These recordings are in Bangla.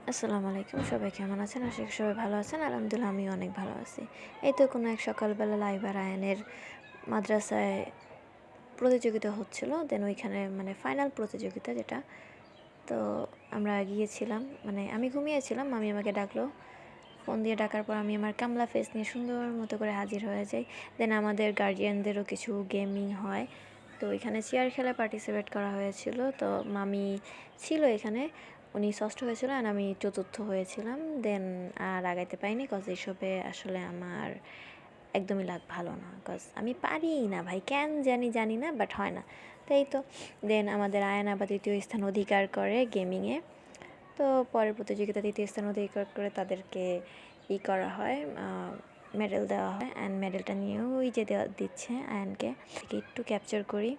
আসসালামু আলাইকুম, সবাই কেমন আছেন? আশা করি সবাই ভালো আছেন। আলহামদুলিল্লাহ আমিও অনেক ভালো আছি। এই তো কোনো এক সকালবেলা লাইবা রায়ানের মাদ্রাসায় প্রতিযোগিতা হচ্ছিল। দেন ওইখানে মানে ফাইনাল প্রতিযোগিতা যেটা। তো আমরা গিয়েছিলাম, মানে আমি ঘুমিয়েছিলাম, মামি আমাকে ডাকলো। ফোন দিয়ে ডাকার পর আমি আমার কামলা ফেস নিয়ে সুন্দর মতো করে হাজির হয়ে যাই। দেন আমাদের গার্জিয়ানদেরও কিছু গেমিং হয়। তো এখানে চেয়ার খেলায় পার্টিসিপেট করা হয়েছিল। তো মামি ছিল এখানে, উনি ষষ্ঠ হয়েছিল আর আমি চতুর্থ হয়েছিলাম। দেন আর আগাইতে পারিনি, কজ এইসবে আসলে আমার একদমই লাগ ভালো না, কজ আমি পারি না ভাই, কেন জানি না, বাট হয় না। তাই তো দেন আমাদের আয়ান আবার দ্বিতীয় স্থান অধিকার করে গেমিংয়ে। তো পরের প্রতিযোগিতা দ্বিতীয় স্থান অধিকার করে তাদেরকে করা হয়, মেডেল দেওয়া হয়। অ্যান্ড মেডেলটা নিয়েও ওই যে দিচ্ছে আয়ানকে, থেকে একটু ক্যাপচার করি।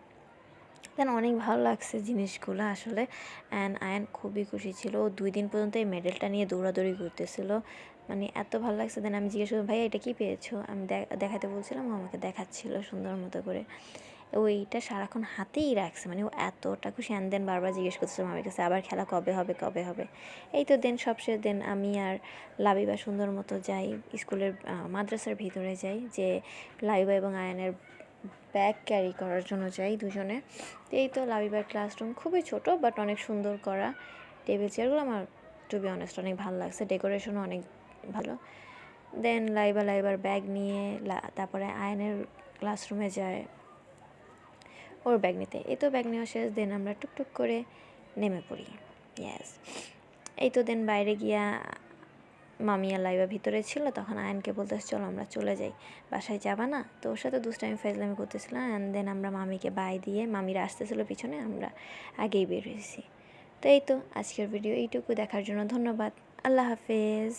দেন অনেক ভালো লাগছে জিনিসগুলো আসলে। অ্যান্ড আয়ান খুবই খুশি ছিল, ও 2 দিন পর্যন্ত এই মেডেলটা নিয়ে দৌড়াদৌড়ি করতেছিল, মানে এত ভালো লাগছে। দেন আমি জিজ্ঞেস করি, ভাইয়া এটা কী পেয়েছো? আমি দেখাতে বলছিলাম, ও আমাকে দেখাচ্ছিল সুন্দর মতো করে। ওইটা সারাক্ষণ হাতেই রাখছে, মানে ও এতটা খুশি। অ্যান্ড দেন বারবার জিজ্ঞেস করছিলাম আমার কাছে, আবার খেলা কবে হবে। এই তো দেন সবশেষ দেন আমি আর লাবিবা সুন্দর মতো যাই স্কুলের মাদ্রাসার ভিতরে যাই, যে লাবিবা এবং আয়ানের ব্যাগ ক্যারি করার জন্য যাই দুজনে। তো এই তো লাবিবার ক্লাসরুম খুবই ছোট, বাট অনেক সুন্দর করা। টেবিল চেয়ারগুলো আমার টু বি অনেস্ট অনেক ভালো লাগছে, ডেকোরেশনও অনেক ভালো। দেন লাইবার ব্যাগ নিয়ে তারপরে আয়নের ক্লাসরুমে যায় ওর ব্যাগ নিতে। এই তো ব্যাগ নেওয়া শেষ, দেন আমরা টুকটুক করে নেমে পড়ি। ইয়াস, এই তো দেন বাইরে গিয়া মামি আর লাইবা ভিতরে ছিল, তখন আয়নকে বলতেছে চলো আমরা চলে যাই, বাসায় যাবা না? তো ওর সাথে দুষ্টামি ফাইজলামি করতেছিলাম। অ্যান্ড দেন আমরা মামিকে বাই দিয়ে, মামিরা আসতেছিলো পিছনে, আমরা আগেই বের হয়েছি। তো এই তো আজকের ভিডিও এইটুকু দেখার জন্য ধন্যবাদ। আল্লাহ হাফেজ।